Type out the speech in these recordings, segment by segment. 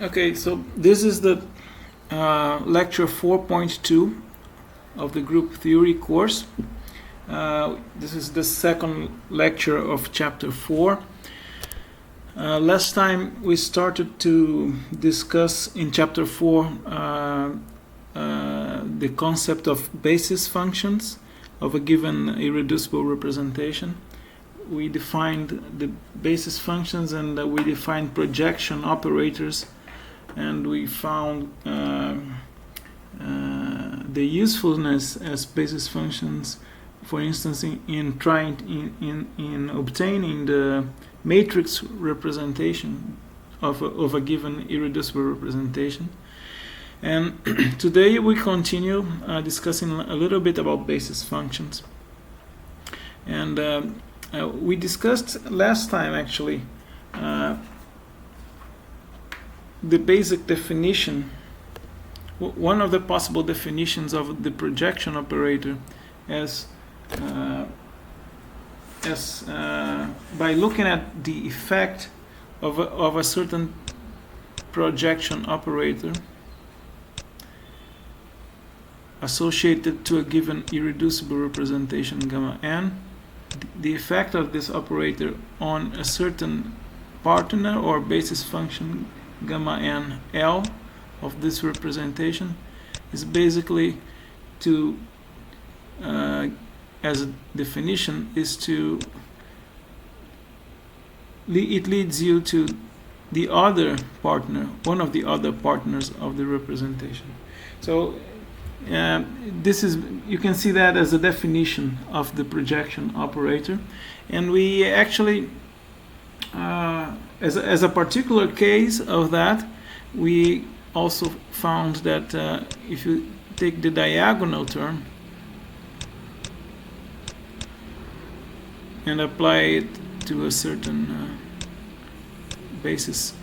Okay, so this is the lecture 4.2 of the group theory course. This is the second lecture of chapter 4. Last time we started to discuss in chapter 4 the concept of basis functions of a given irreducible representation. We defined the basis functions and we defined projection operators, and we found the usefulness as basis functions, for instance, in obtaining the matrix representation of a given irreducible representation. And today we continue discussing a little bit about basis functions. And we discussed last time actually the basic definition, one of the possible definitions of the projection operator as by looking at the effect of a certain projection operator associated to a given irreducible representation gamma n, the effect of this operator on a certain partner or basis function gamma n L of this representation is basically to, as a definition, is to it leads you to the other partner, one of the other partners of the representation. So this is, you can see that as a definition of the projection operator, and we actually as a particular case of that, we also found that if you take the diagonal term and apply it to a certain basis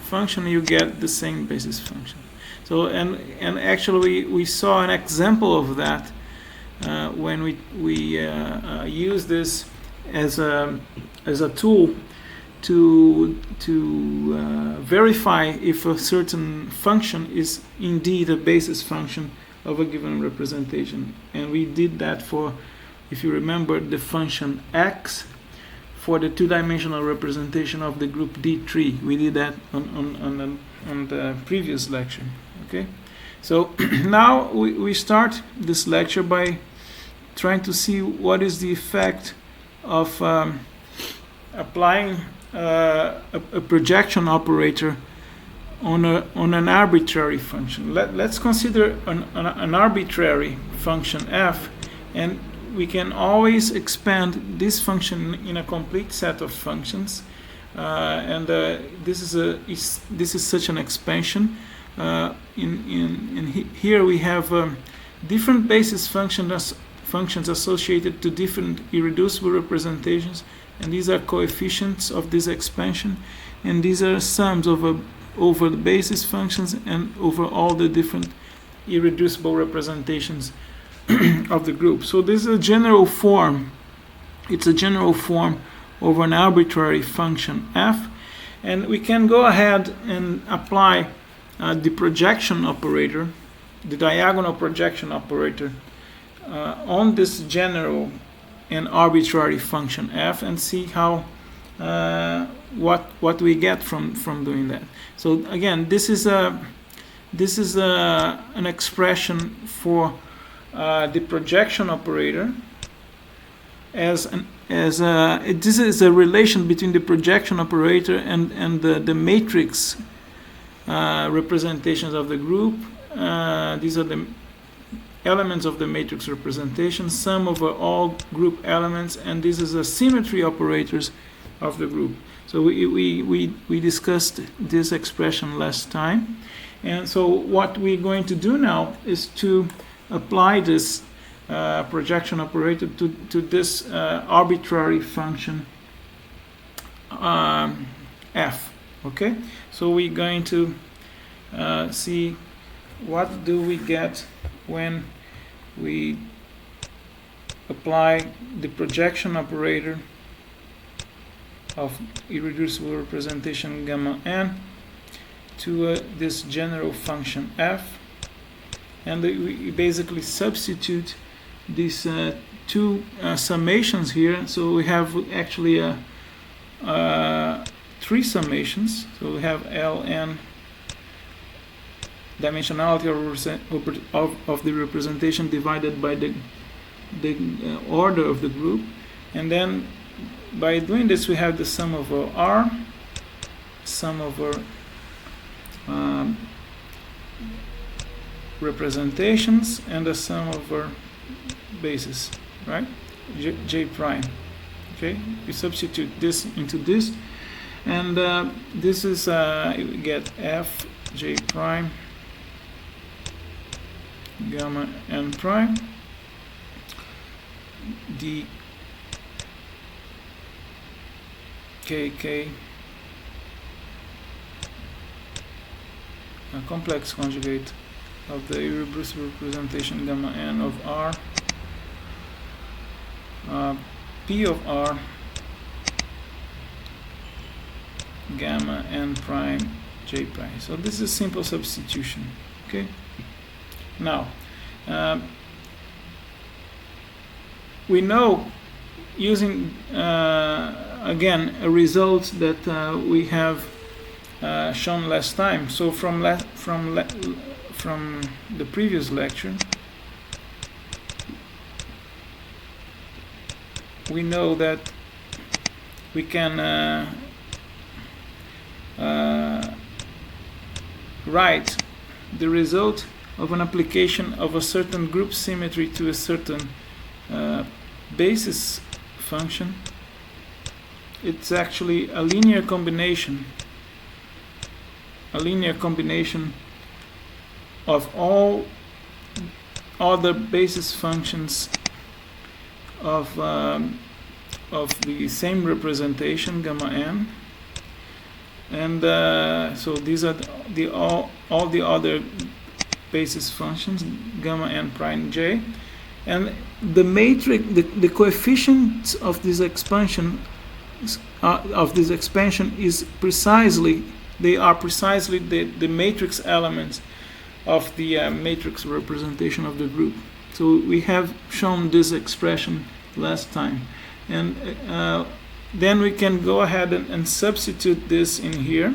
function, you get the same basis function. So and actually we saw an example of that when we use this as a tool to verify if a certain function is indeed a basis function of a given representation. And we did that for, if you remember, the function x for the two-dimensional representation of the group D3. We did that on the previous lecture. Okay, so now we start this lecture by trying to see what is the effect of applying a projection operator on an arbitrary function. Let's consider an arbitrary function f, and we can always expand this function in a complete set of functions, and this is such an expansion. Here we have different basis functions associated to different irreducible representations, and these are coefficients of this expansion, and these are sums over the basis functions and over all the different irreducible representations of the group. So this is a general form. It's a general form over an arbitrary function f, and we can go ahead and apply the projection operator, the diagonal projection operator, on this general and arbitrary function f, and see how what we get from doing that. So again, this is an expression for the projection operator this is a relation between the projection operator and the matrix representations of the group. These are the elements of the matrix representation, sum over all group elements, and this is the symmetry operators of the group. So we discussed this expression last time, and so what we're going to do now is to apply this projection operator to this arbitrary function f. Okay, so we're going to see what do we get when we apply the projection operator of irreducible representation gamma n to this general function f, and we basically substitute these two summations here. So we have actually three summations. So we have Ln dimensionality of the representation divided by the order of the group, and then by doing this we have the sum over R, sum over representations, and the sum over basis, right? J prime. Okay, you substitute this into this, and this is you get f j prime gamma n prime d kk a complex conjugate of the irreducible representation gamma n of R, P of R gamma n prime j prime. So this is simple substitution. Okay. Now we know, using again a result that we have shown last time. So from the previous lecture, we know that we can write the result of an application of a certain group symmetry to a certain basis function. It's actually a linear combination of all other basis functions of the same representation gamma n, and so these are all the other basis functions gamma n prime j, and the matrix, the coefficients of this expansion is precisely the matrix elements of the matrix representation of the group. So we have shown this expression last time, and then we can go ahead and substitute this in here,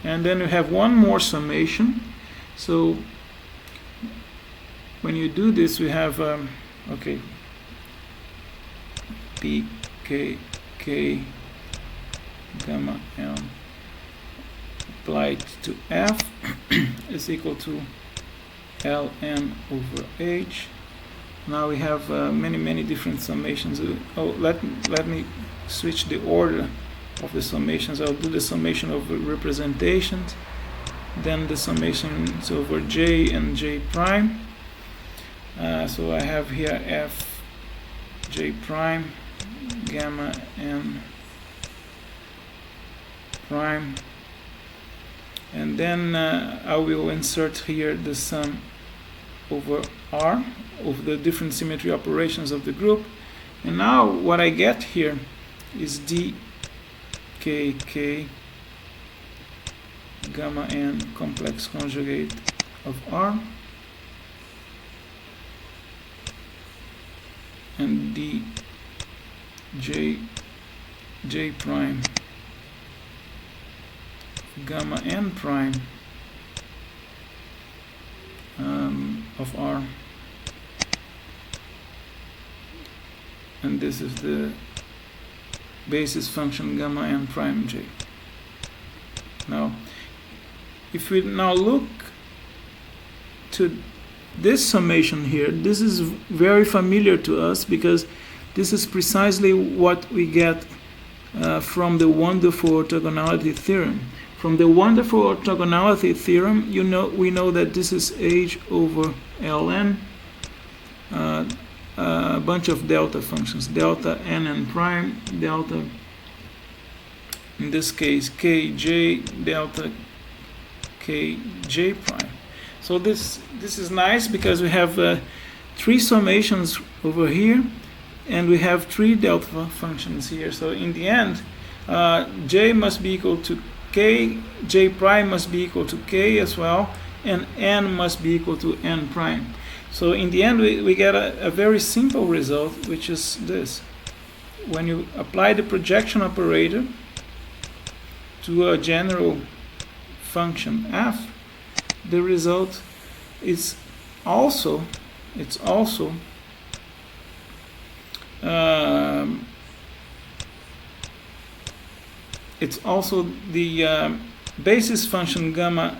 and then we have one more summation. So when you do this, we have okay, p k k gamma n applied to f is equal to ln over h. Now we have many different summations. Let me switch the order of the summations. I'll do the summation of representations, then the summations over j and j prime. So I have here f j prime gamma n prime, and then I will insert here the sum over R of the different symmetry operations of the group. And now what I get here is d k k gamma n complex conjugate of R and d j prime gamma n prime of R, and this is the basis function gamma n prime j. Now if we now look to this summation here, this is very familiar to us because this is precisely what we get from the wonderful orthogonality theorem. From the wonderful orthogonality theorem, we know that this is h over ln, a bunch of delta functions, delta n prime, delta, in this case kj, delta kj prime. So this is nice because we have three summations over here, and we have three delta functions here. So in the end, j must be equal to k, j prime must be equal to k as well, and n must be equal to n prime. So in the end, we get a very simple result, which is this. When you apply the projection operator to a general function f, the result is also the basis function gamma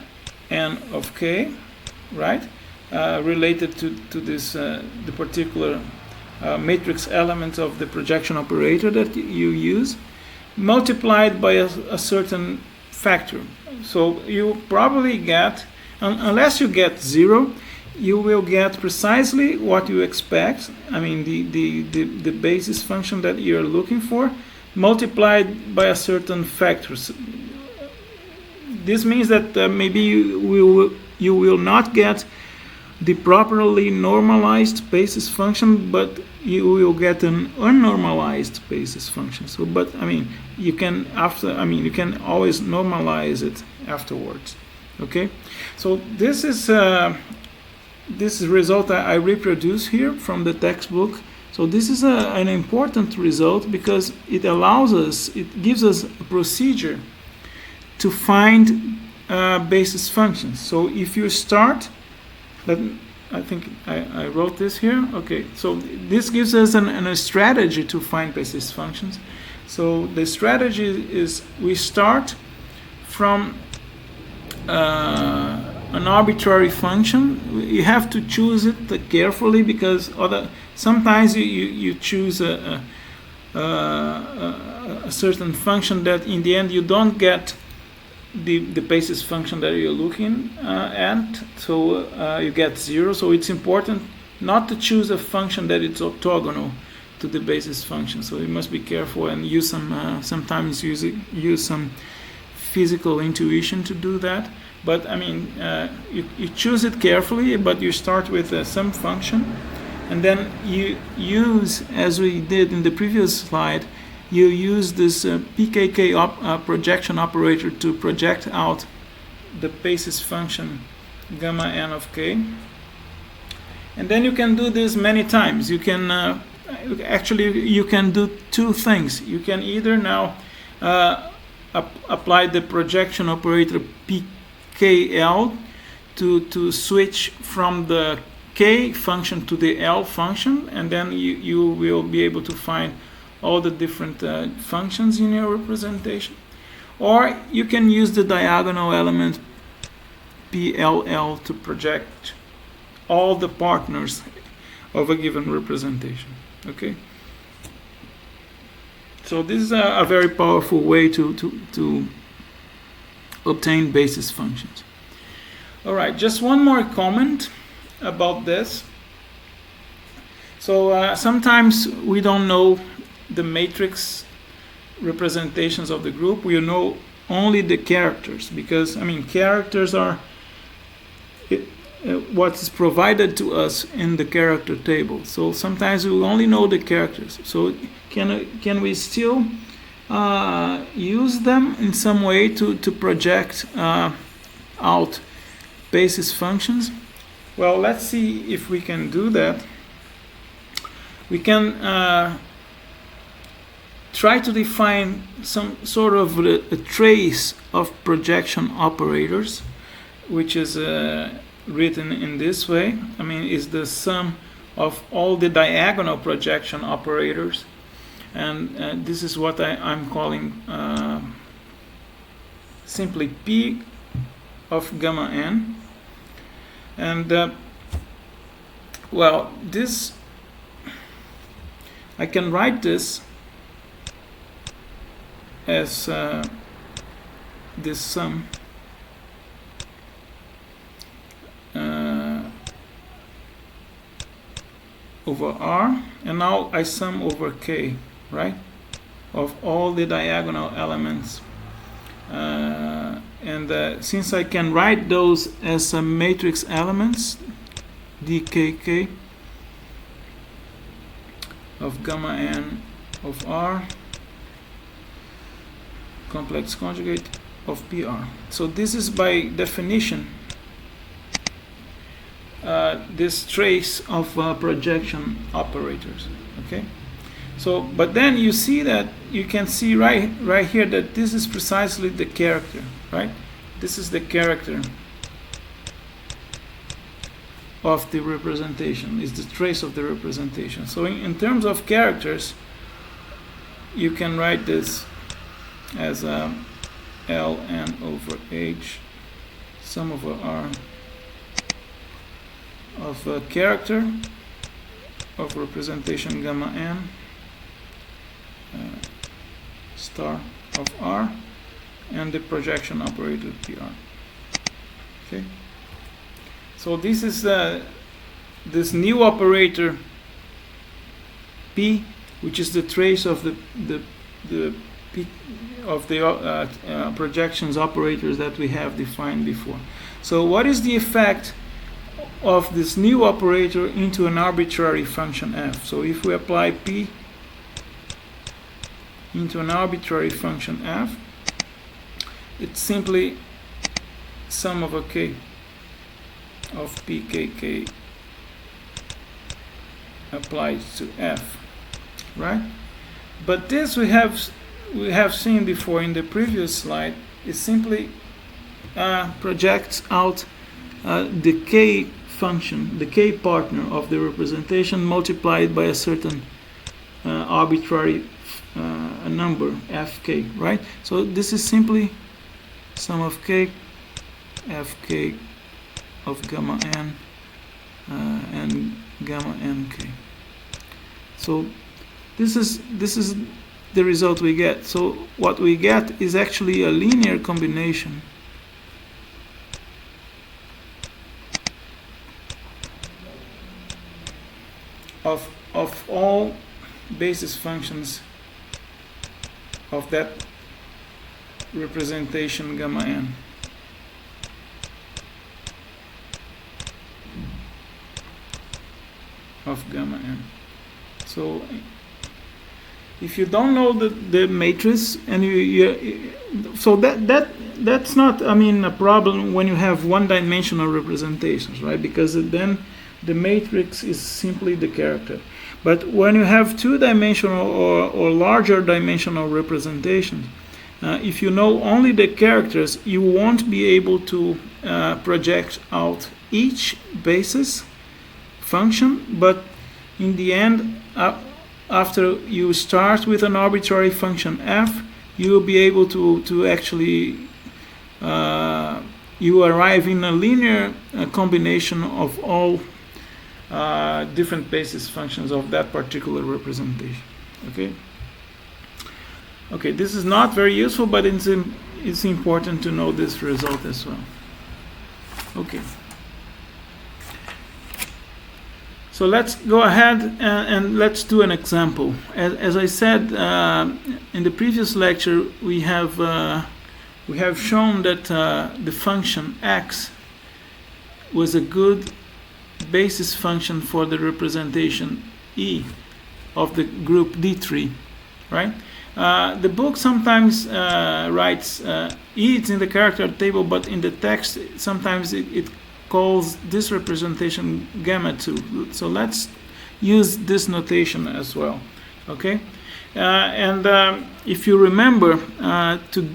n of k, right? Related to this the particular matrix element of the projection operator that you use, multiplied by a certain factor. So you probably get, unless you get 0, you will get precisely what you expect. I mean, the basis function that you're looking for, multiplied by a certain factor. This means that maybe you will not get the properly normalized basis function, but you will get an unnormalized basis function. So, but I mean, you can always normalize it afterwards. Okay, so this is this result I reproduce here from the textbook. So this is an important result because it allows us, it gives us a procedure to find basis functions. So if you start, I think I wrote this here. Okay, so this gives us a strategy to find basis functions. So the strategy is we start from an arbitrary function. You have to choose it carefully because sometimes you choose a certain function that in the end you don't get the basis function that you're looking at, so you get 0. So it's important not to choose a function that is orthogonal to the basis function. So you must be careful and use sometimes use some physical intuition to do that. But I mean, you choose it carefully, but you start with some function, and then you use, as we did in the previous slide, you use this PKK projection operator to project out the basis function gamma n of k. And then you can do this many times. You can you can do two things. You can either now apply the projection operator pkl to switch from the k function to the l function, and then you will be able to find all the different functions in your representation. Or you can use the diagonal element PLL to project all the partners of a given representation. Okay, so this is a very powerful way to obtain basis functions. All right, just one more comment about this. So sometimes we don't know the matrix representations of the group. We know only the characters, because I mean, characters are what is provided to us in the character table. So sometimes we only know the characters. So can we still use them in some way to project out basis functions? Well, let's see if we can do that. We can try to define some sort of a trace of projection operators, which is written in this way. I mean, is the sum of all the diagonal projection operators, and this is what I'm calling simply P of gamma n. And well, this I can write this as this sum over R, and now I sum over K, right, of all the diagonal elements. And since I can write those as matrix elements, dkk of gamma n of R, complex conjugate of PR. So this is by definition this trace of projection operators. Okay. So, but then you see that you can see right here that this is precisely the character, right? This is the character of the representation. Is the trace of the representation. So, in terms of characters, you can write this as ln over h sum over r of a character of representation gamma n star of r and the projection operator PR. Okay. So this is this new operator P, which is the trace of the P of the projections operators that we have defined before. So what is the effect of this new operator into an arbitrary function f? So if we apply P into an arbitrary function f, it's simply sum over k of pkk applied to f, right? But this we have seen before in the previous slide. It simply projects out the k function, the k partner of the representation multiplied by a certain arbitrary number fk, right? So this is simply sum of k fk of gamma n and gamma nk. So this is the result we get. So what we get is actually a linear combination of all basis functions of that representation gamma n. Of gamma n. So if you don't know the matrix, and so that's not, I mean, a problem when you have one-dimensional representations, right? Because then the matrix is simply the character. But when you have two-dimensional or larger dimensional representations, if you know only the characters, you won't be able to project out each basis function, but in the end, after you start with an arbitrary function f, you will be able to actually you arrive in a linear combination of all different basis functions of that particular representation. Okay, this is not very useful, but it's important to know this result as well. Okay. So let's go ahead and let's do an example. As I said in the previous lecture, we have shown that the function x was a good basis function for the representation E of the group D3, right? The book sometimes writes E, it's in the character table, but in the text sometimes it calls this representation gamma 2. So let's use this notation as well. Okay, and if you remember, to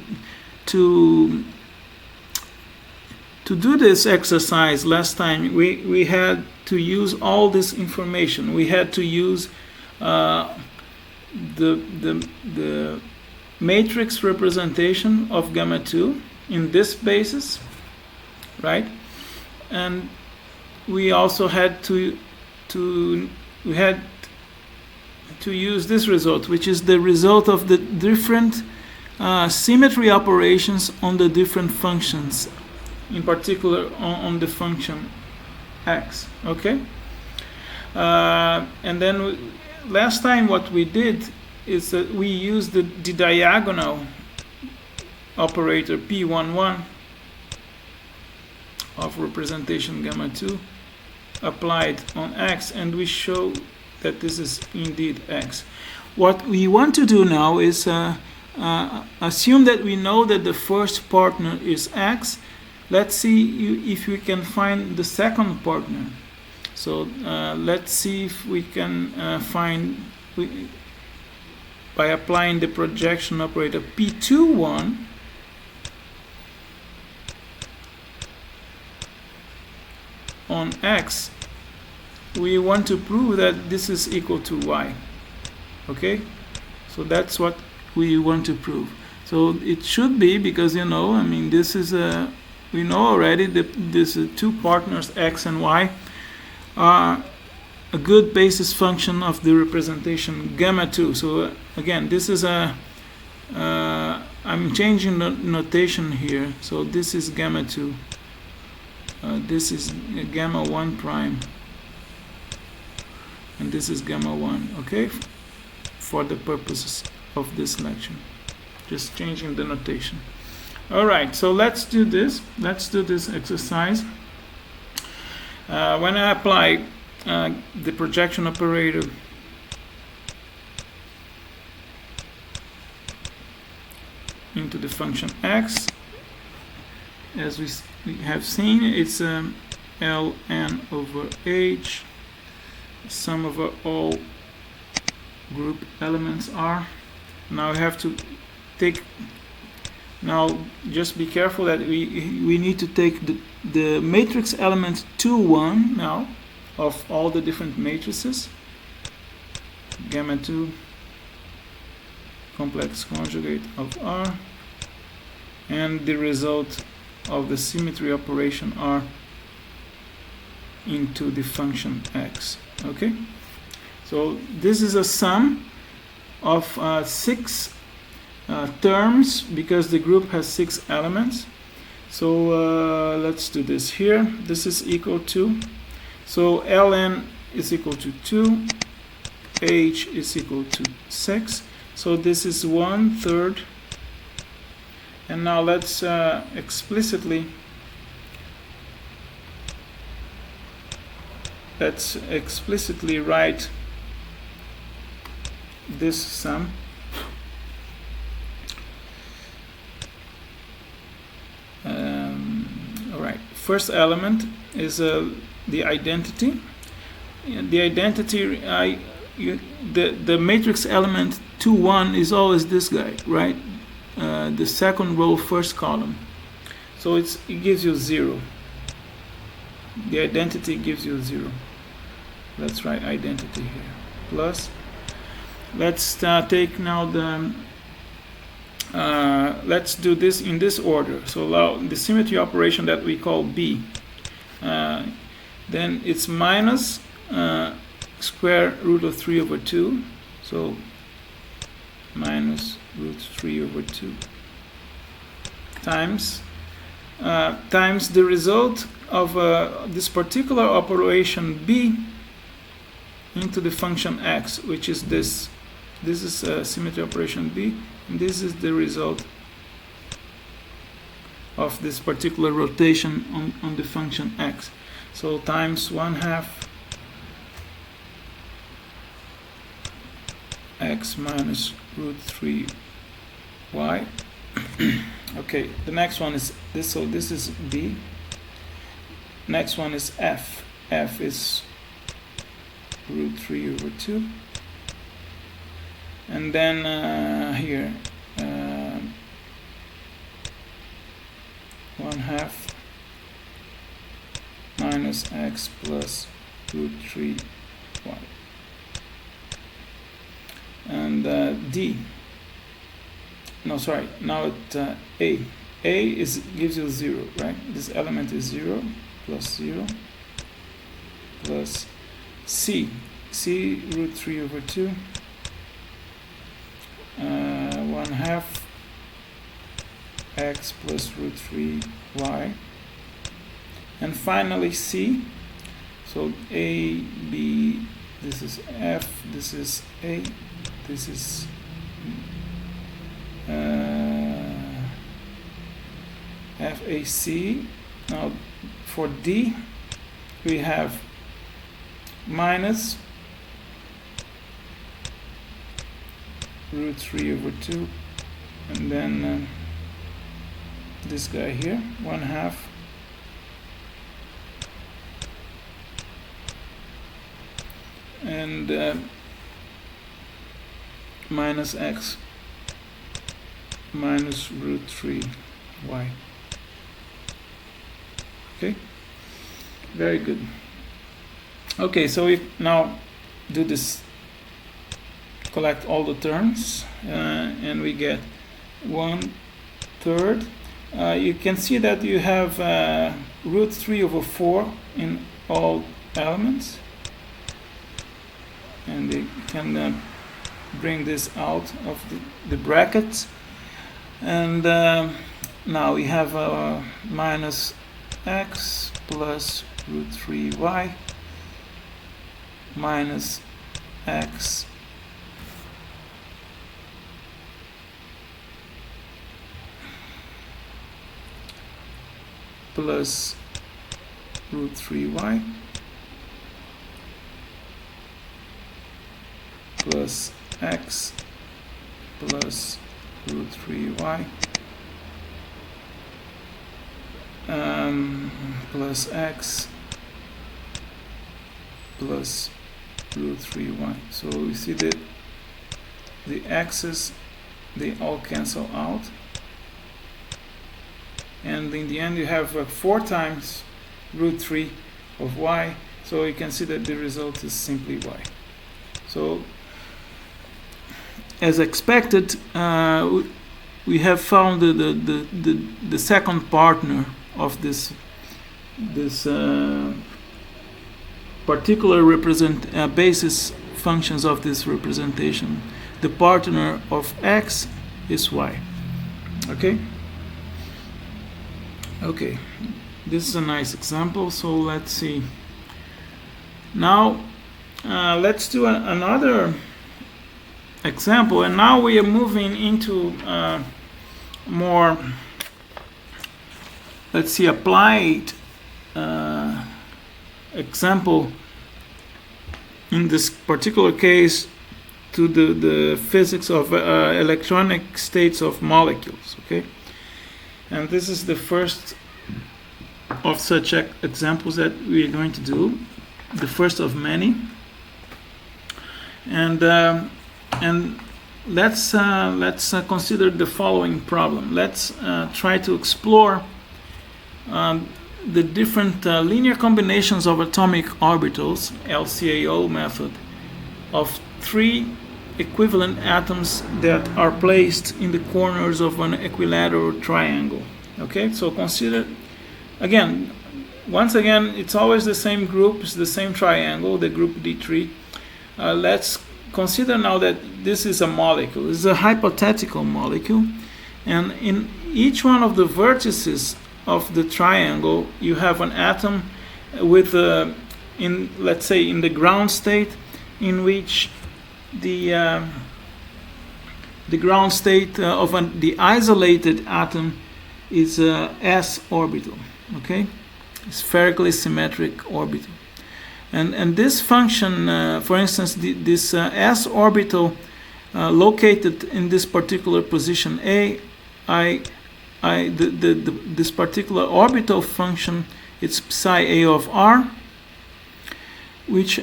do this exercise last time, we had to use all this information. We had to use the matrix representation of gamma 2 in this basis, right? And we also had to use this result, which is the result of the different symmetry operations on the different functions, in particular on the function x. Okay, and then last time what we did is that we used the diagonal operator P11 of representation gamma 2 applied on x, and we show that this is indeed x. What we want to do now is assume that we know that the first partner is x. Let's see if we can find the second partner. So let's see if we can find, by applying the projection operator P21, on x, we want to prove that this is equal to y. Okay, so that's what we want to prove. So it should be, because I mean, this is we know already that these two partners x and y are a good basis function of the representation gamma 2. So again, this is I'm changing the notation here. So this is gamma 2. This is gamma 1 prime. And this is gamma 1, okay? For the purposes of this lecture. Just changing the notation. Alright, so let's do this. Let's do this exercise. When I apply the projection operator into the function x, as we have seen, it's ln over h, sum over all group elements are. Now I have to take, now just be careful that we need to take the matrix element 2, 1 now of all the different matrices, gamma 2 complex conjugate of R, and the result of the symmetry operation R into the function x. Okay, so this is a sum of 6 terms, because the group has 6 elements. So let's do this here. This is equal to, so ln is equal to 2, h is equal to 6. So this is 1/3. And now let's explicitly write this sum. Alright, first element is the identity. The identity, the matrix element 2, 1 is always this guy, right? The second row, first column. So it gives you 0. The identity gives you 0. Let's write identity here. Plus, let's take now the, let's do this in this order. So now the symmetry operation that we call B, then it's minus square root of 3 over 2. So minus root 3 over 2 times the result of this particular operation B into the function x, which is this. This is symmetry operation B, and this is the result of this particular rotation on the function x. So times 1/2 x minus root 3y. Okay, the next one is this, so this is B. Next one is f. F is root 3 over 2. And then here 1/2 minus x plus root 3y. And D. No, sorry. Now it A. A gives you 0, right? This element is 0 plus 0 plus C. C root 3 over 2. 1/2 x plus root 3y. And finally C. So A, B, this is F, this is A, this is FAC. Now for D we have minus root 3 over 2 and then this guy here, 1/2 and minus x minus root 3y. Okay, very good. Okay, so we now do this, collect all the terms, and we get 1/3. You can see that you have root 3/4 in all elements, and you can bring this out of the brackets, and now we have minus x plus root 3y minus x plus root 3y plus x plus root 3y plus x plus root 3y. So we see that the x's, they all cancel out, and in the end you have 4 times root 3 of y, so you can see that the result is simply y. So as expected, we have found the second partner of this particular basis functions of this representation. The partner of x is y. Okay. Okay, this is a nice example. So let's see. Now let's do another example, and now we are moving into more, let's see, applied example, in this particular case to the physics of electronic states of molecules. Okay, and this is the first of such examples that we are going to do, the first of many, and let's consider the following problem. Let's try to explore the different linear combinations of atomic orbitals, LCAO method, of 3 equivalent atoms that are placed in the corners of an equilateral triangle. Okay, so consider, again, once again, it's always the same group, it's the same triangle, the group D3. Let's consider now that this is a molecule. This is a hypothetical molecule, and in each one of the vertices of the triangle you have an atom with let's say in the ground state, in which the ground state of the isolated atom is s orbital. Okay, spherically symmetric orbital. And this function, for instance, this s orbital located in this particular position A, this particular orbital function, it's psi a of r, which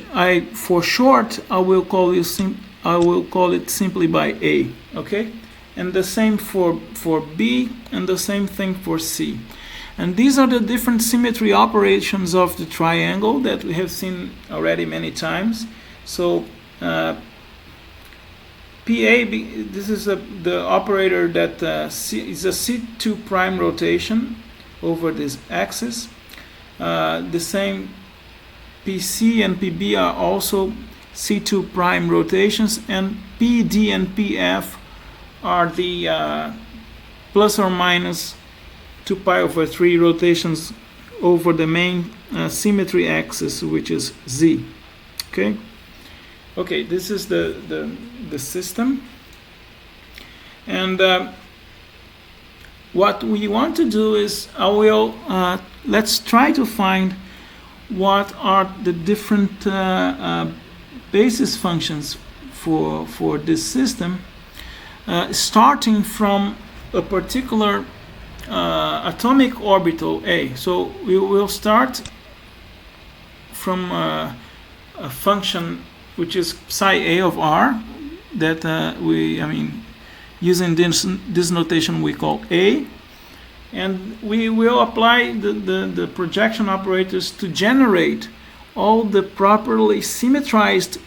for short I will call it simply by A. Okay, and the same for B, and the same thing for C. And these are the different symmetry operations of the triangle that we have seen already many times. So PA, this is the operator that is a C2 prime rotation over this axis. The same PC and PB are also C2 prime rotations, and PD and PF are the plus or minus 2 pi over 3 rotations over the main symmetry axis, which is Z. Okay. Okay, this is the system, and what we want to do is let's try to find what are the different basis functions for this system, starting from a particular atomic orbital A. So we will start from a function which is psi A of R that using this notation we call A, and we will apply the projection operators to generate all the properly symmetrized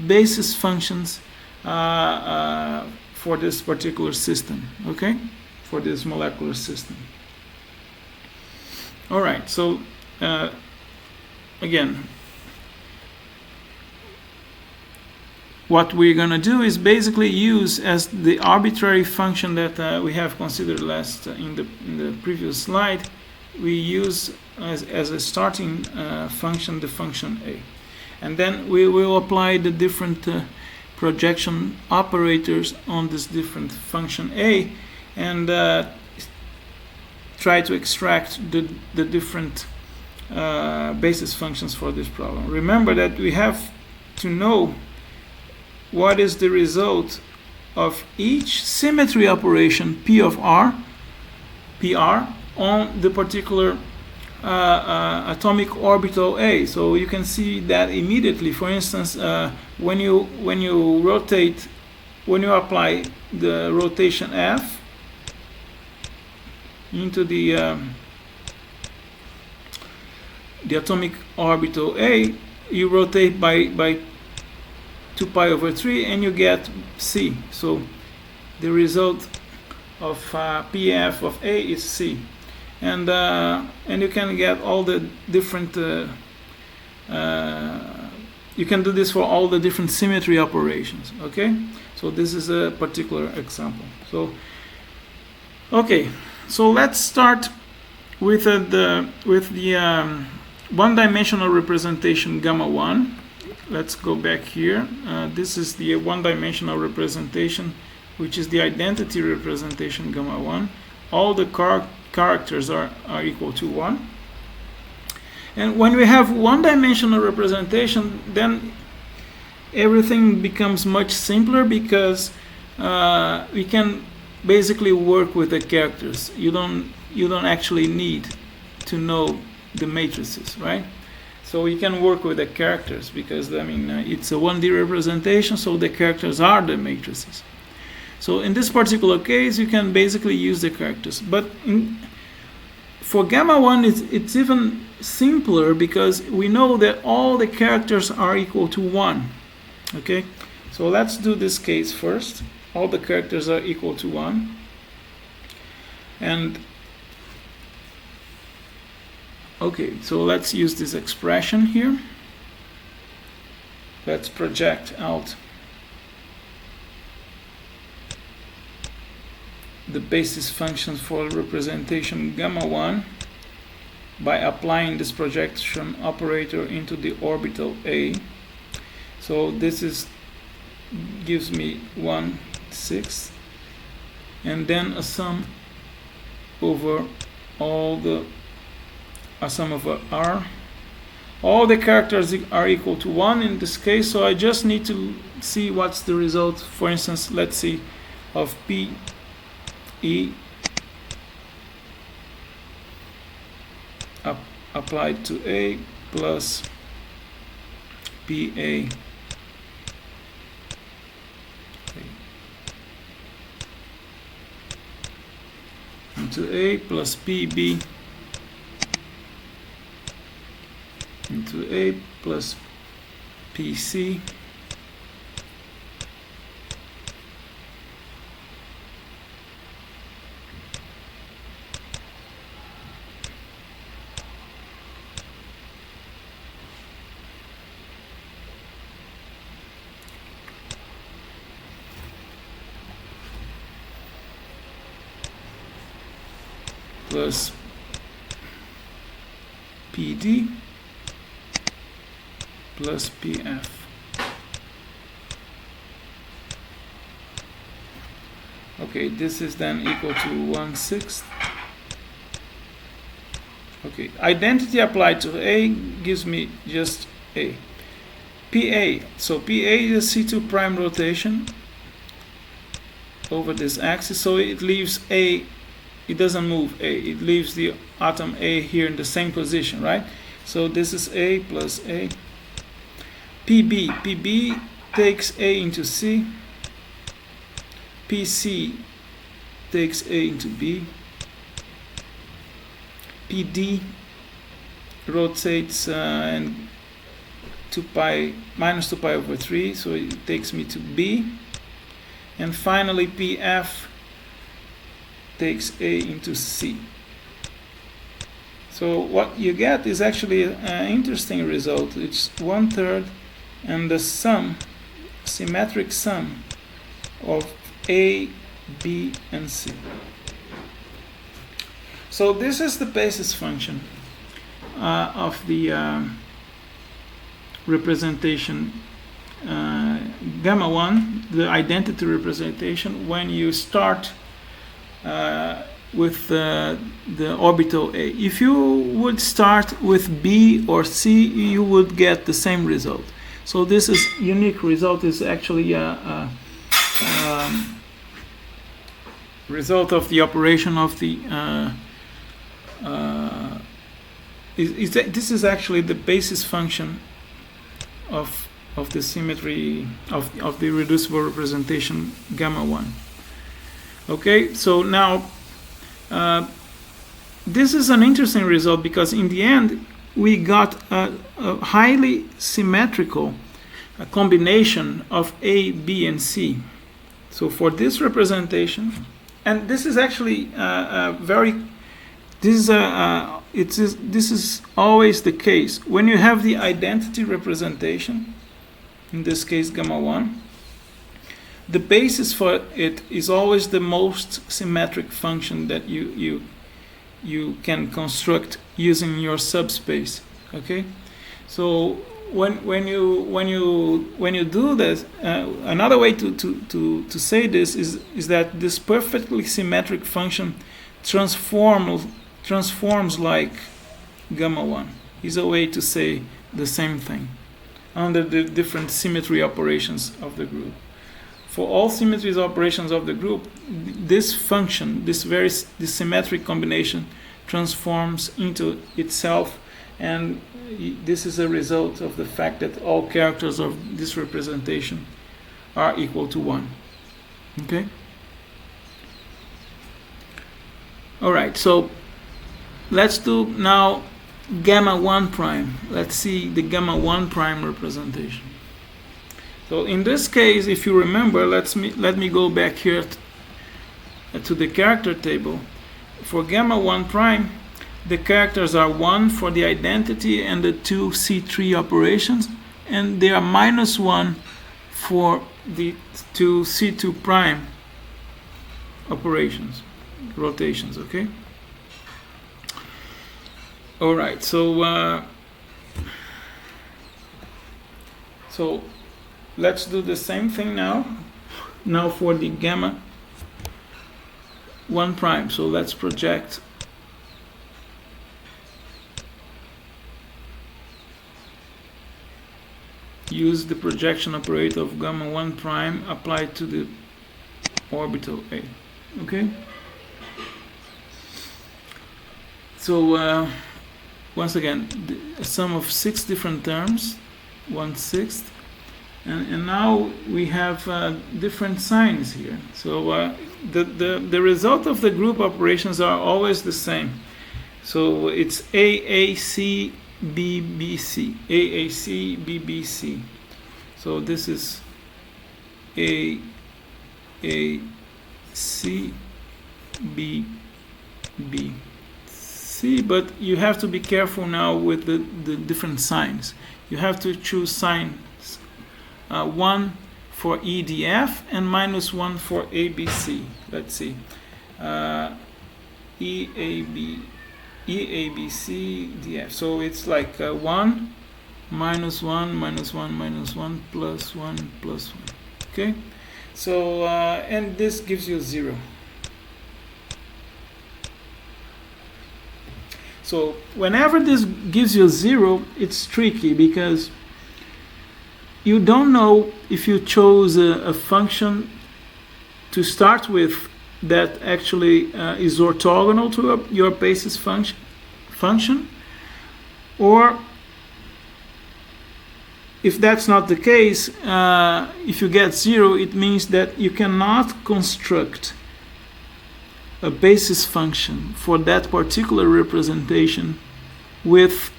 basis functions for this particular system, okay? For this molecular system. All right, so again, what we're going to do is basically use as the arbitrary function that we have considered in the previous slide. We use as a starting function the function A, and then we will apply the different projection operators on this different function A, and try to extract the different basis functions for this problem. Remember that we have to know what is the result of each symmetry operation P of R, PR, on the particular atomic orbital A. So you can see that immediately. For instance, when you rotate, when you apply the rotation F into the atomic orbital A, you rotate by 2 pi over 3 and you get C. So the result of PF of A is C, and you can get all the different you can do this for all the different symmetry operations, okay? So this is a particular example. So okay, so let's start with the one-dimensional representation gamma 1. Let's go back here. This is the one-dimensional representation, which is the identity representation gamma 1. All the characters are equal to 1. And when we have one-dimensional representation, then everything becomes much simpler, because we can basically work with the characters. You don't actually need to know the matrices, right? So we can work with the characters, because it's a 1D representation, so the characters are the matrices. So in this particular case, you can basically use the characters. But for gamma 1, it's even simpler, because we know that all the characters are equal to 1. Okay, so let's do this case first. All the characters are equal to 1. And okay, so let's use this expression here. Let's project out the basis functions for representation gamma 1 by applying this projection operator into the orbital A. So this gives me 1/6, and then a sum over a sum over R. All the characters are equal to 1 in this case, so I just need to see what's the result. For instance, let's see, of PE applied to A plus PA into A plus PB into A plus PC plus PD plus PF. Okay, this is then equal to 1/6. Okay, identity applied to A gives me just A. PA, so PA is a C2 prime rotation. over this axis, so it leaves A, it doesn't move A, it leaves the atom A here in the same position, right? So this is A plus A. PB takes A into C. PC takes A into B. PD rotates and 2 pi minus 2 pi over 3, so it takes me to B. And finally PF takes A into C. So what you get is actually an interesting result. It's 1/3 and the sum, symmetric sum of A, B, and C. So this is the basis function of the representation gamma 1, the identity representation, when you start with the orbital A. If you would start with B or C, you would get the same result. So this is unique result is actually a result of the operation of the this is actually the basis function of the symmetry of the reducible representation gamma 1. Okay, so now this is an interesting result because in the end we got a highly symmetrical combination of A, B, and C. So for this representation, and this is actually this is always the case when you have the identity representation, in this case gamma 1. The basis for it is always the most symmetric function that you can construct using your subspace. Okay, so when you do this, another way to say this is that this perfectly symmetric function transforms like gamma 1 is a way to say the same thing under the different symmetry operations of the group. For all symmetries operations of the group, this function, this symmetric combination, transforms into itself, and this is a result of the fact that all characters of this representation are equal to 1. Okay? Alright, so let's do now gamma 1 prime. Let's see the gamma 1 prime representation. So in this case, if you remember, let me go back here to the character table. For gamma 1 prime, the characters are 1 for the identity and the two C3 operations, and they are -1 for the two C2 prime operations, rotations, okay? All right, so let's do the same thing now for the gamma 1 prime. So let's project use the projection operator of gamma 1 prime applied to the orbital A. Okay, so once again, a sum of 6 different terms, 1/6, and now we have different signs here. So the result of the group operations are always the same. So it's AAC BBC, AAC BBC. So this is AAC BB. But you have to be careful now with the different signs. You have to choose signs 1 for EDF and -1 for ABC. Let's see, EABC DF. So it's like 1 -1 -1 -1 +1 +1. Okay, so and this gives you 0. So whenever this gives you 0, it's tricky because you don't know if you chose a function to start with that actually is orthogonal to your basis function, or if that's not the case, if you get 0, it means that you cannot construct a basis function for that particular representation with,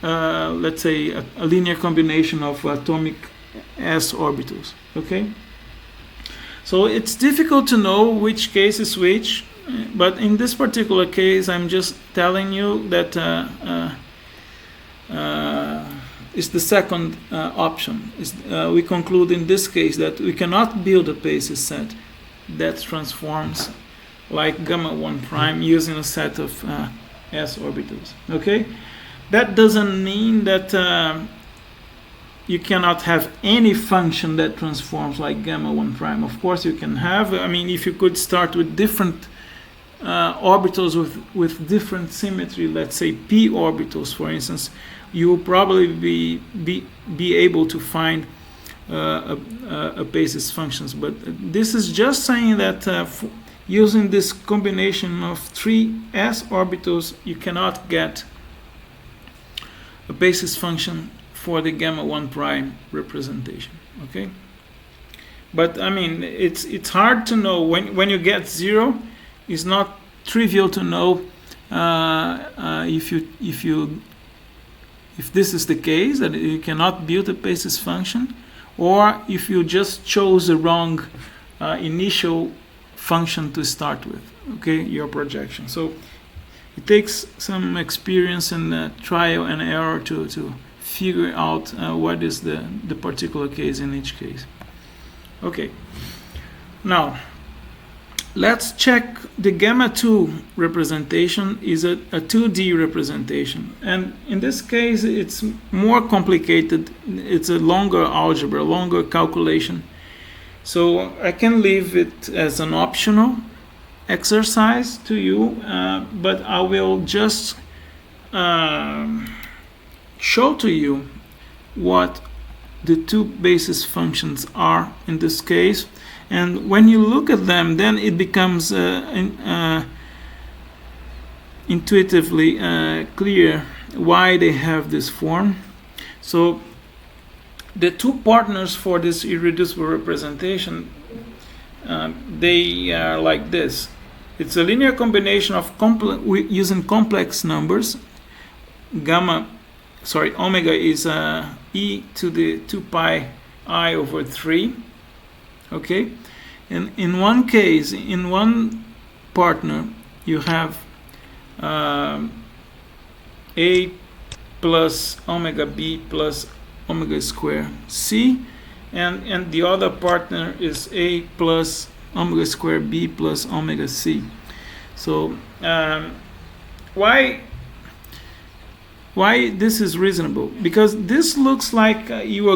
let's say, a linear combination of atomic s orbitals. Okay? So it's difficult to know which case is which, but in this particular case, I'm just telling you that is the second option. We conclude in this case that we cannot build a basis set that transforms like gamma 1 prime using a set of s orbitals. Okay, that doesn't mean that you cannot have any function that transforms like gamma 1 prime. Of course you can have. I mean, if you could start with different orbitals with different symmetry, let's say p orbitals, for instance, you will probably be able to find a basis functions. But this is just saying that using this combination of 3 s orbitals, you cannot get a basis function for the gamma 1 prime representation. Okay, but I mean, it's hard to know when you get 0. It's not trivial to know if this is the case, that you cannot build a basis function, or if you just chose the wrong initial function to start with, okay, your projection. So it takes some experience and trial and error to figure out what is the particular case in each case. Okay, now let's check the gamma 2 representation is a 2D representation, and in this case it's more complicated. It's a longer algebra, longer calculation, so I can leave it as an optional exercise to you, but I will just show to you what the two basis functions are in this case. And when you look at them, then it becomes intuitively clear why they have this form. So the two partners for this irreducible representation, they are like this. It's a linear combination of using complex numbers. Omega is e to the 2 pi I over 3. Okay, and in one case, in one partner, you have a plus omega b plus omega square c, and the other partner is a plus omega square b plus omega c. So why this is reasonable? Because this looks like you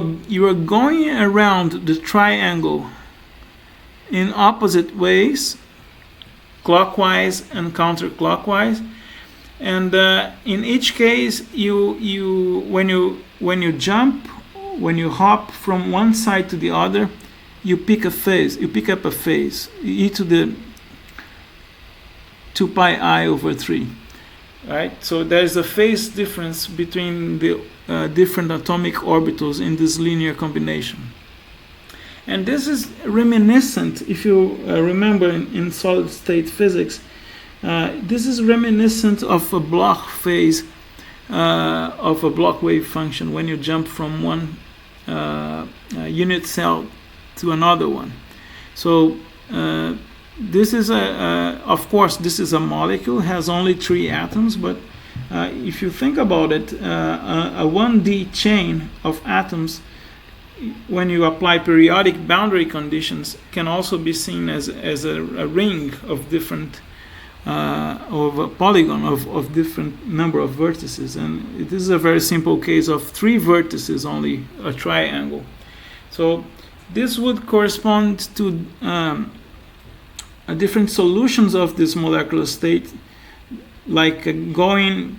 are going around the triangle in opposite ways, clockwise and counterclockwise, and in each case, when you jump, when you hop from one side to the other, you pick up a phase, e to the 2 pi I over 3. Right? So there is a phase difference between the different atomic orbitals in this linear combination. And this is reminiscent, if you remember in solid state physics, this is reminiscent of a Bloch phase of a Bloch wave function when you jump from one unit cell to another one. So this is of course, this is a molecule, has only 3 atoms, but if you think about it, a 1D chain of atoms, when you apply periodic boundary conditions, can also be seen as a ring of different, of a polygon of different number of vertices. And this is a very simple case of 3 vertices, only a triangle. So this would correspond to different solutions of this molecular state, like going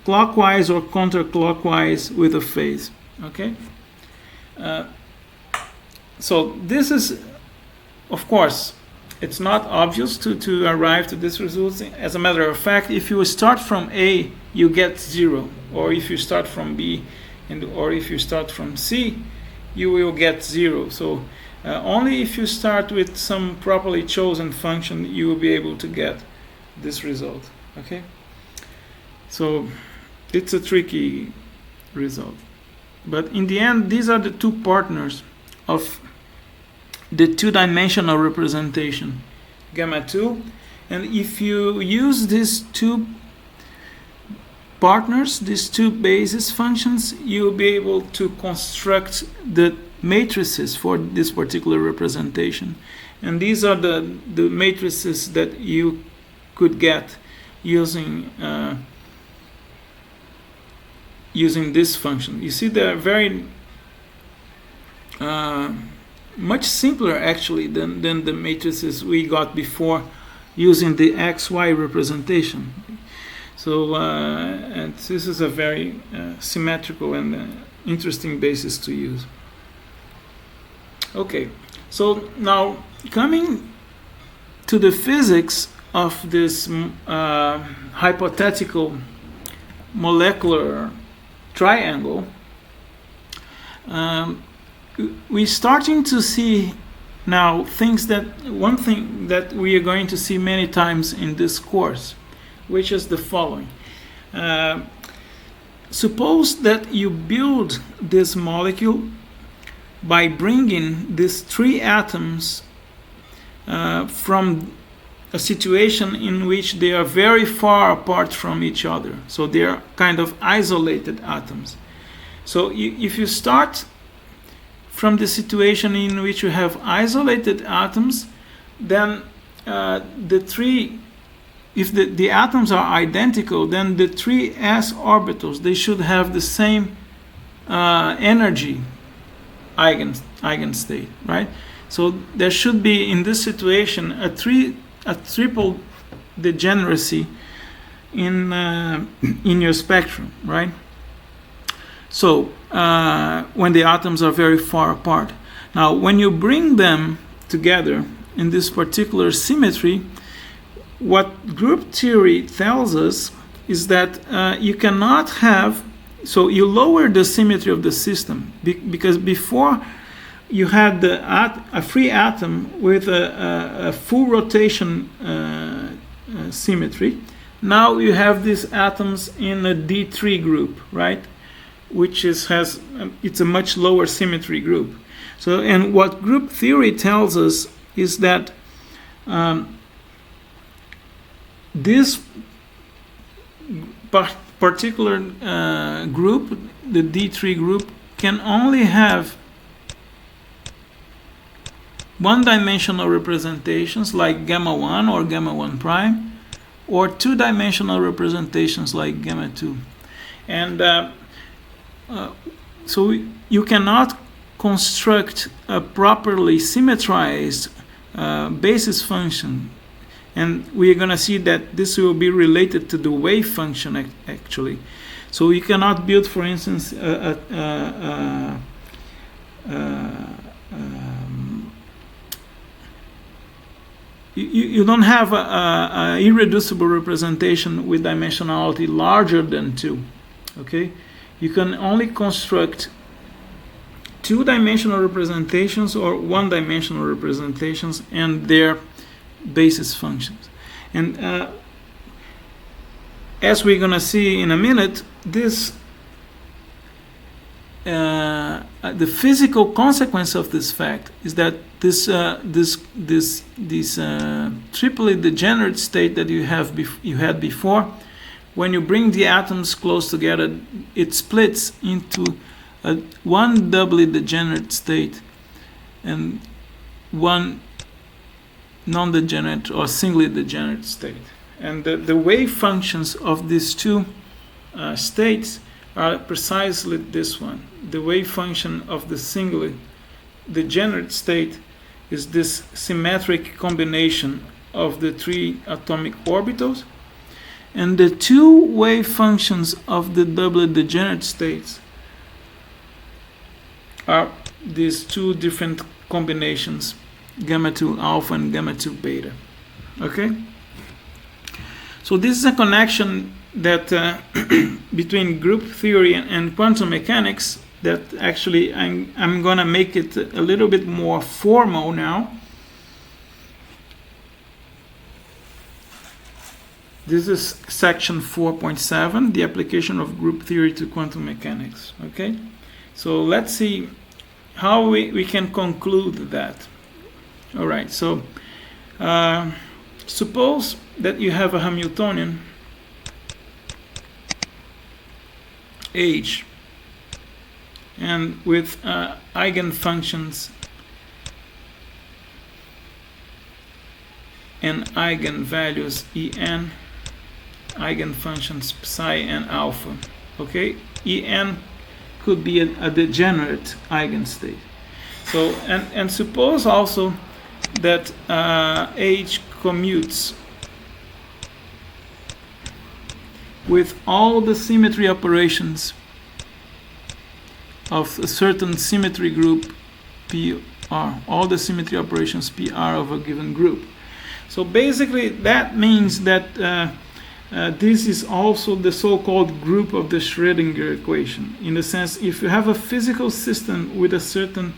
clockwise or counterclockwise with a phase. Okay. So this is, of course, it's not obvious to arrive to this result. As a matter of fact, if you start from A, you get 0. Or if you start from B, or if you start from C, you will get 0. So only if you start with some properly chosen function, you will be able to get this result. Okay? So it's a tricky result. But in the end, these are the two partners of the two-dimensional representation, gamma 2. And if you use these two partners, these two basis functions, you'll be able to construct the matrices for this particular representation. And these are the matrices that you could get using using this function. You see, they're very much simpler actually than the matrices we got before using the XY representation. So and this is a very symmetrical and interesting basis to use. Okay, so now coming to the physics of this hypothetical molecular triangle, we're starting to see now one thing that we are going to see many times in this course, which is the following. Suppose that you build this molecule by bringing these 3 atoms from a situation in which they are very far apart from each other. So they are kind of isolated atoms. So if you start from the situation in which you have isolated atoms, then if the atoms are identical, then the 3 s orbitals, they should have the same energy eigenstate, right? So there should be, in this situation, a triple degeneracy in your spectrum, right? So when the atoms are very far apart. Now, when you bring them together in this particular symmetry, what group theory tells us is that you cannot have, so you lower the symmetry of the system, because before you had a free atom with a full rotation symmetry. Now you have these atoms in a D3 group, right? Which it's a much lower symmetry group. So, and what group theory tells us is that this particular group, the D3 group, can only have one-dimensional representations like gamma 1 or gamma 1 prime, or two-dimensional representations like gamma 2. And so you cannot construct a properly symmetrized basis function. And we are going to see that this will be related to the wave function actually. So you cannot build, for instance, you don't have an irreducible representation with dimensionality larger than 2. Okay, you can only construct two-dimensional representations or one-dimensional representations and their basis functions. And as we're going to see in a minute, this the physical consequence of this fact is that this triply degenerate state that you had before, when you bring the atoms close together, it splits into one doubly degenerate state and one non-degenerate or singly degenerate state. And the wave functions of these two states are precisely this one. The wave function of the singly degenerate state is this symmetric combination of the 3 atomic orbitals, and the two wave functions of the doubly degenerate states are these two different combinations gamma 2 alpha and gamma 2 beta. Okay? So this is a connection that between group theory and quantum mechanics that actually I'm gonna make it a little bit more formal now. This is section 4.7, the application of group theory to quantum mechanics. Okay, so let's see how we can conclude that. All right, so suppose that you have a Hamiltonian H and with eigenfunctions and eigenvalues En, eigenfunctions psi and alpha. Okay, En could be a degenerate eigenstate. So and suppose also that H commutes with all the symmetry operations of a certain symmetry group PR, all the symmetry operations PR of a given group. So basically that means that this is also the so-called group of the Schrödinger equation. In the sense, if you have a physical system with a certain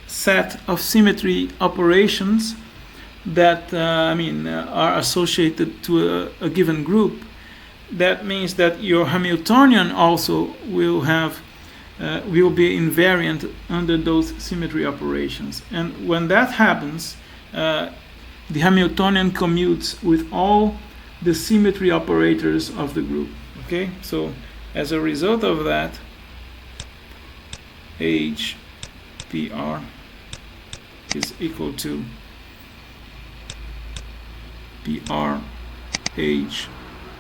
set of symmetry operations that are associated to a given group, that means that your Hamiltonian also will be invariant under those symmetry operations. And when that happens, the Hamiltonian commutes with all the symmetry operators of the group. Okay, so as a result of that, H PR is equal to PR H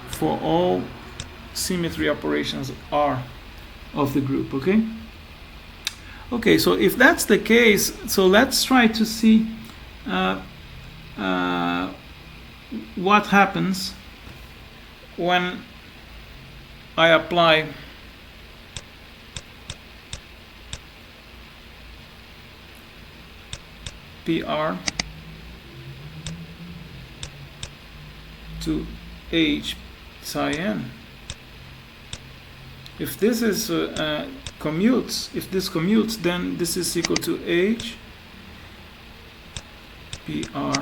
for all symmetry operations R of the group. Okay. Okay, so if that's the case, so let's try to see what happens when I apply PR to H psi n. If this is commutes, if this commutes, then this is equal to H PR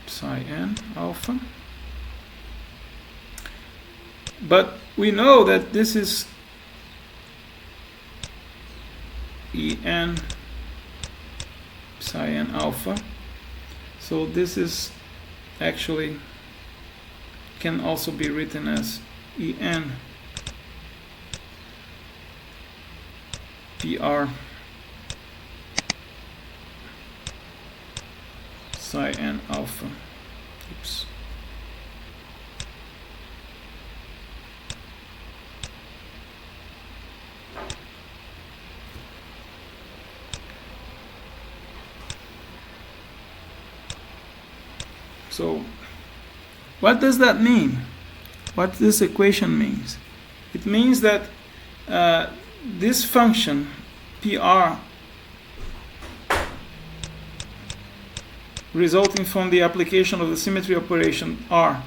psi n alpha. But we know that this is En psi n alpha. So this is actually can also be written as En PR psi n alpha. Oops. So what does that mean? What this equation means? It means that this function PR resulting from the application of the symmetry operation R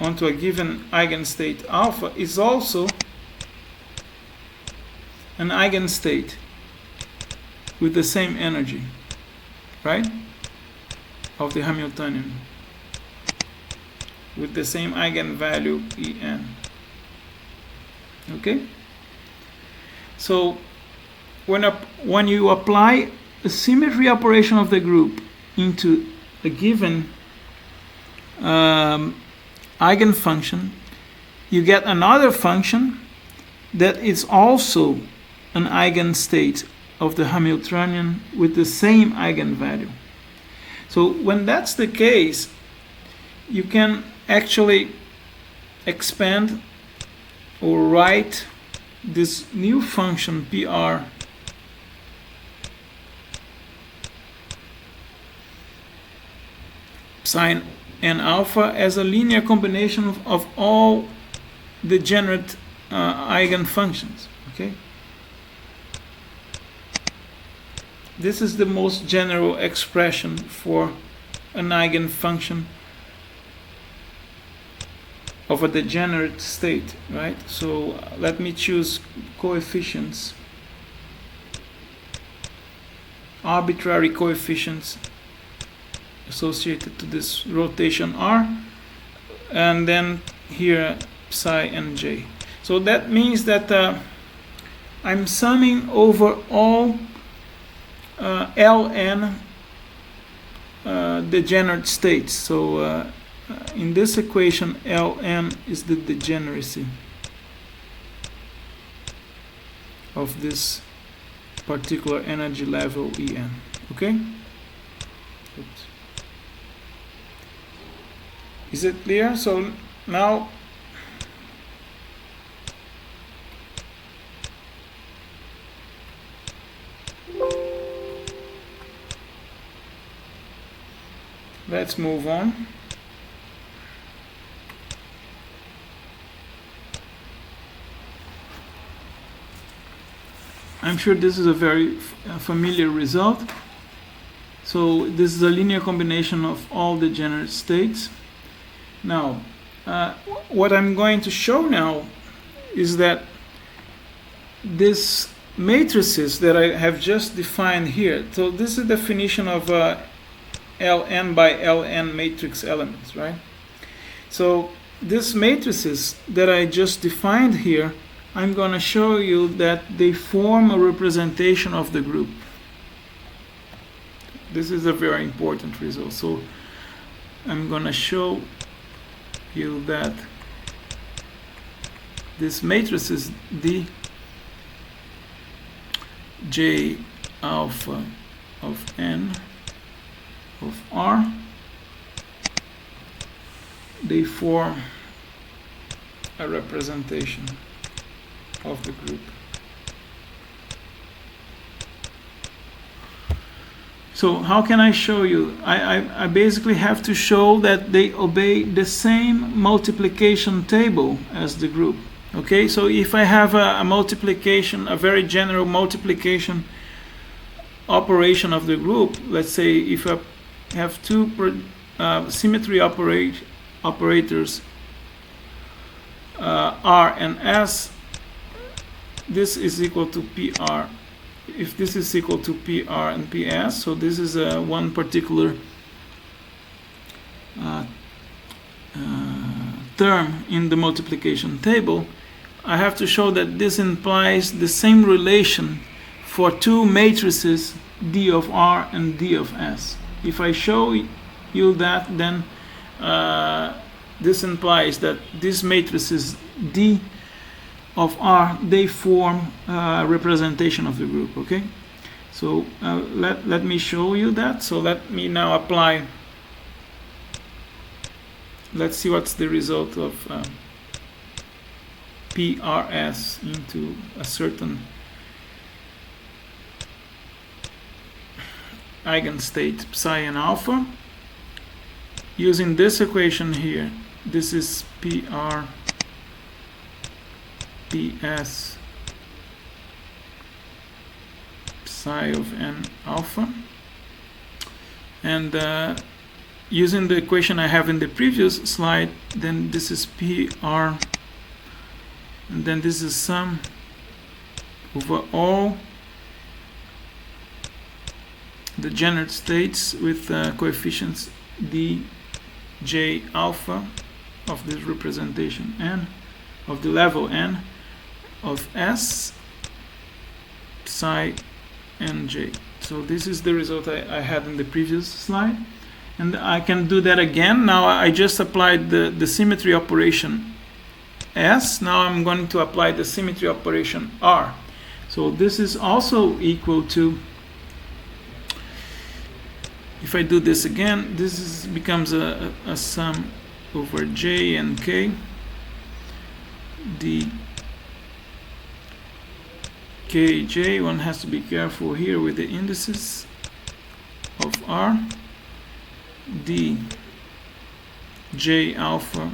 onto a given eigenstate alpha is also an eigenstate with the same energy, right? Of the Hamiltonian, with the same eigenvalue En. Okay? So when you apply a symmetry operation of the group into a given eigenfunction, you get another function that is also an eigenstate of the Hamiltonian with the same eigenvalue. So when that's the case, you can actually expand or write this new function PR psi n alpha as a linear combination of all degenerate eigenfunctions. Okay. this is the most general expression for an eigenfunction of a degenerate state, right? So let me choose coefficients, arbitrary coefficients associated to this rotation R, and then here psi and j. So that means that I'm summing over all Ln degenerate states. So in this equation, Ln is the degeneracy of this particular energy level En. Okay? Oops. Is it clear? So now let's move on. I'm sure this is a very familiar result. So this is a linear combination of all degenerate states. Now, what I'm going to show now is that these matrices that I have just defined here, so this is the definition of Ln by Ln matrix elements, right? So these matrices that I just defined here, I'm going to show you that they form a representation of the group. This is a very important result. So I'm going to show you that this matrices D J alpha of N of R, they form a representation of the group. So how can I show you? I basically have to show that they obey the same multiplication table as the group. Okay, so if I have a multiplication, a very general multiplication operation of the group, let's say if I have two symmetry operators R and S, this is equal to PR. If this is equal to PR and PS, so this is one particular term in the multiplication table, I have to show that this implies the same relation for two matrices D of R and D of S. If I show you that, then this implies that these matrices D of R, they form a representation of the group. Okay, so let me show you that. So let me now apply. Let's see what's the result of PRS into a certain eigenstate psi and alpha. Using this equation here, this is PR PS psi of N alpha, and using the equation I have in the previous slide, then this is PR, and then this is sum over all the degenerate states with coefficients D J alpha of this representation N, of the level N, of S psi and J. So this is the result I had in the previous slide, and I can do that again. Now I just applied the symmetry operation S. Now I'm going to apply the symmetry operation R. So this is also equal to, if I do this again, this becomes a sum over J and K D Kj. One has to be careful here with the indices of R. D J alpha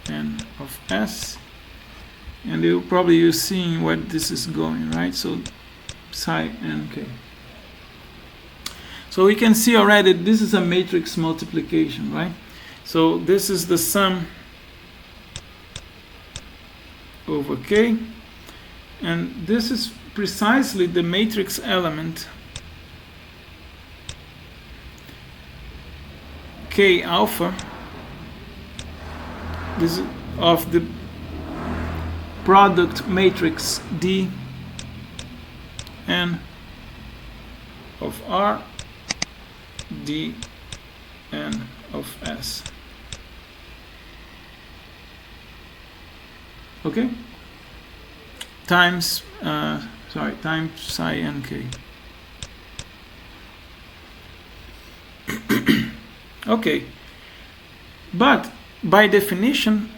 N of S And you're seeing where this is going, right? So psi nk. So we can see already this is a matrix multiplication, right? So this is the sum over k, and this is precisely the matrix element k alpha. This is of the product matrix D n of R D n of S. Okay? Times times psi nk. Okay. But by definition,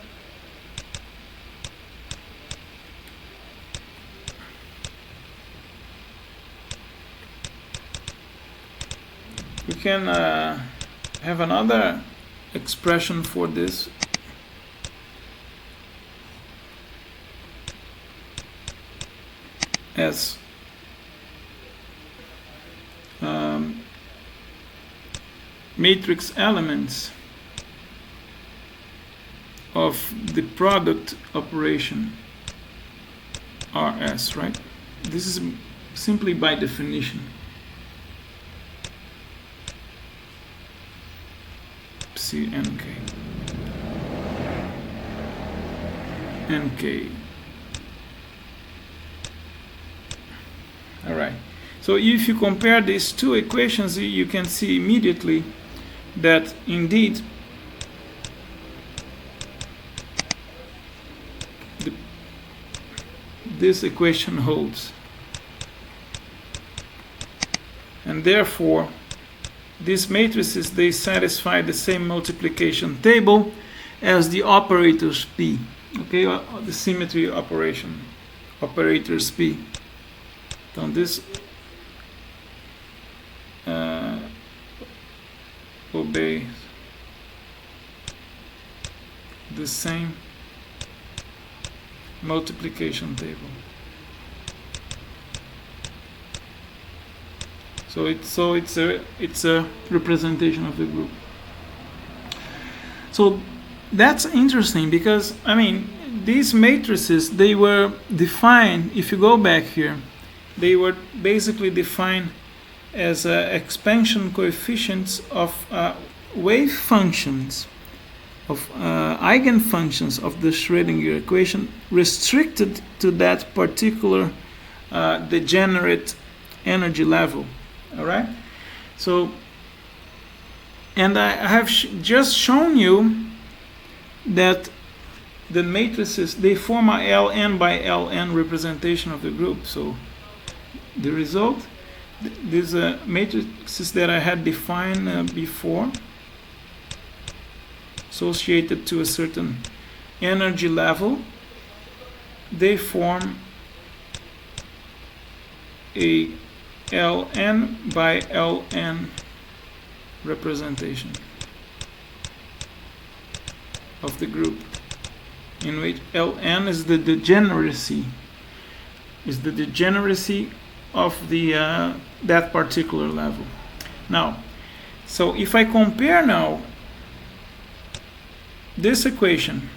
we can have another expression for this. As matrix elements of the product operation RS, right? This is simply by definition. Psi nk. nk. All right. So if you compare these two equations, you can see immediately that indeed this equation holds, and therefore these matrices, they satisfy the same multiplication table as the operators P. Okay, the symmetry operators P. So this obeys the same multiplication table. So it's a representation of the group. So that's interesting because, I mean, these matrices, they were defined, if you go back here, they were basically defined as expansion coefficients of wave functions, of eigenfunctions of the Schrödinger equation, restricted to that particular degenerate energy level. All right? So, and I have just shown you that the matrices, they form a Ln by Ln representation of the group. So the result, these matrices that I had defined before, associated to a certain energy level, they form a Ln by Ln representation of the group, in which Ln is the degeneracy, of the that particular level. Now, so if I compare now this equation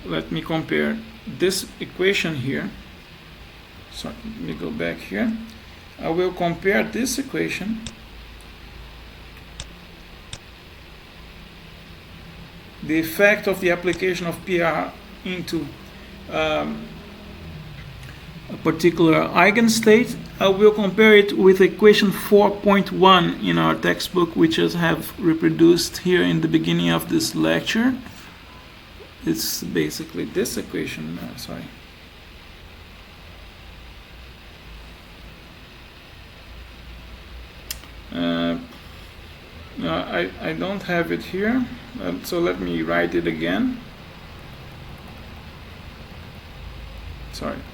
let me compare this equation here. So let me go back here. I will compare this equation the effect of the application of PR into a particular eigenstate. I will compare it with equation 4.1 in our textbook, which I have reproduced here in the beginning of this lecture. It's basically this equation. I don't have it here, so let me write it again.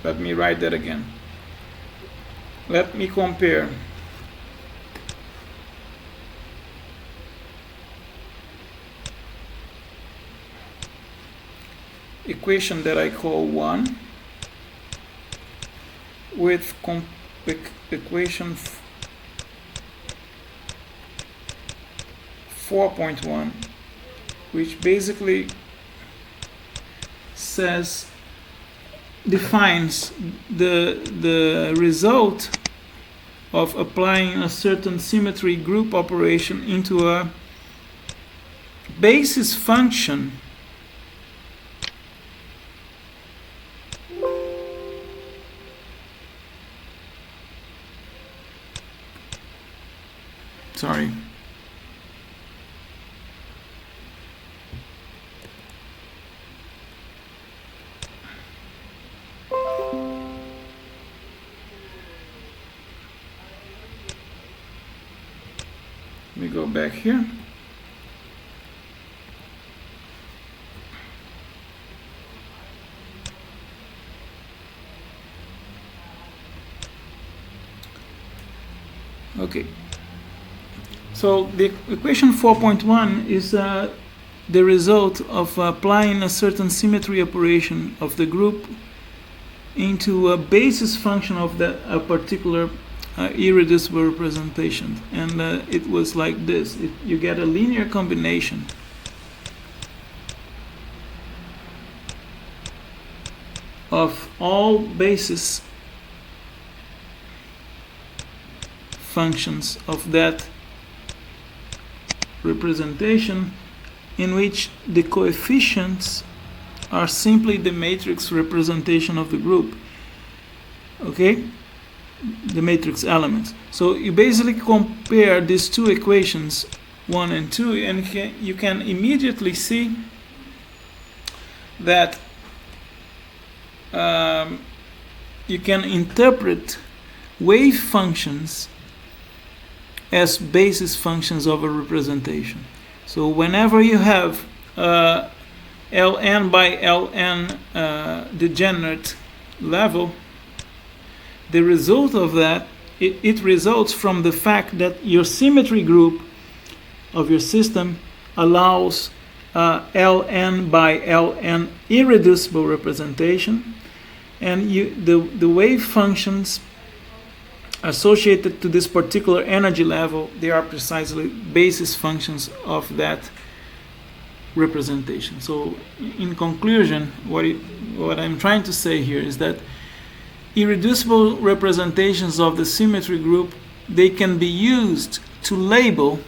Let me write that again. Let me compare equation that I call 1 with equation 4.1, which basically defines the result of applying a certain symmetry group operation into a basis function sorry. Let me go back here. Okay. So the equation 4.1 is the result of applying a certain symmetry operation of the group into a basis function of a particular irreducible representation, and it was like this. You get a linear combination of all basis functions of that representation, in which the coefficients are simply the matrix representation of the group. Okay? The matrix elements. So you basically compare these two equations, 1 and 2, and you can immediately see that you can interpret wave functions as basis functions of a representation. So whenever you have Ln by Ln degenerate level, the result of that, it results from the fact that your symmetry group of your system allows Ln by Ln irreducible representation, and the wave functions associated to this particular energy level, they are precisely basis functions of that representation. So in conclusion, what I'm trying to say here is that irreducible representations of the symmetry group, they can be used to label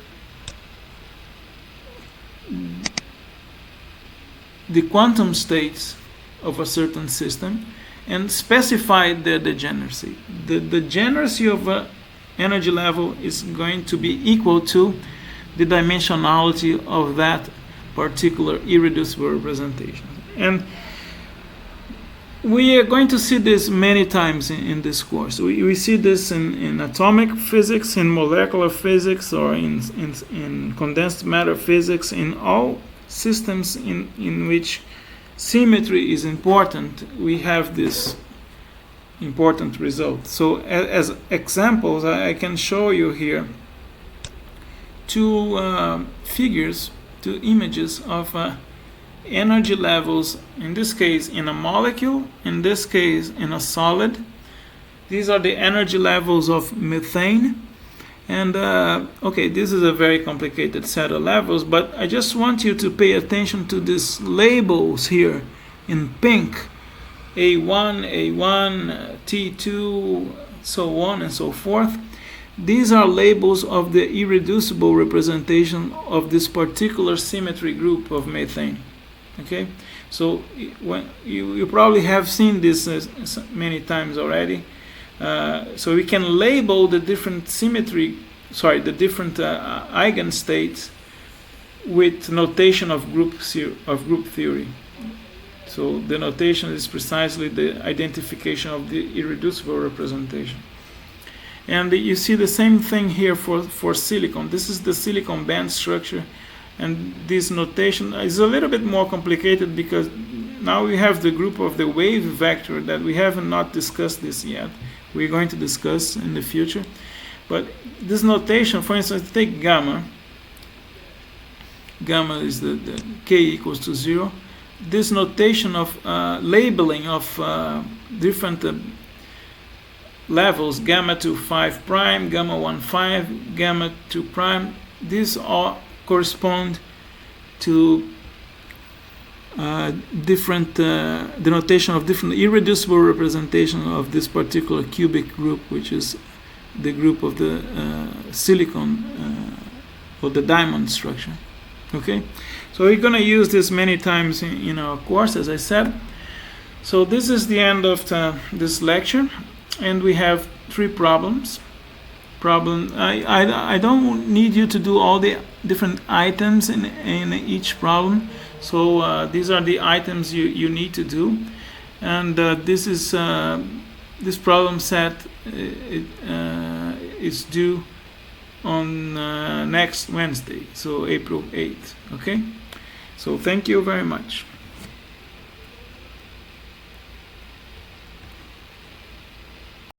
the quantum states of a certain system and specify their degeneracy. The degeneracy of an energy level is going to be equal to the dimensionality of that particular irreducible representation. And we are going to see this many times in this course. We see this in atomic physics, in molecular physics, or in condensed matter physics, in all systems in which symmetry is important. We have this important result. So as examples, I can show you here two figures, two images of energy levels, in this case in a molecule, in this case in a solid. These are the energy levels of methane. And okay, this is a very complicated set of levels, but I just want you to pay attention to these labels here in pink: A1, A1, T2, so on and so forth. These are labels of the irreducible representation of this particular symmetry group of methane. Okay, so when you probably have seen this many times already. So we can label the different eigenstates with notation of group theory. So the notation is precisely the identification of the irreducible representation. And you see the same thing here for silicon. This is the silicon band structure, and this notation is a little bit more complicated because now we have the group of the wave vector that we have not discussed this yet. We're going to discuss in the future. But this notation, for instance, take gamma. Gamma is the k equals to 0. this notation of labeling of different levels, gamma 2 5 prime, gamma 1 5, gamma 2 prime, these all correspond to different denotation of different irreducible representation of this particular cubic group, which is the group of the silicon or the diamond structure. Okay, so we're going to use this many times in our course, as I said. So this is the end of this lecture, and we have 3 problems. I don't need you to do all the different items in each problem. So these are the items you need to do, and this is this problem set is due on next Wednesday, so April 8th. Okay, so thank you very much.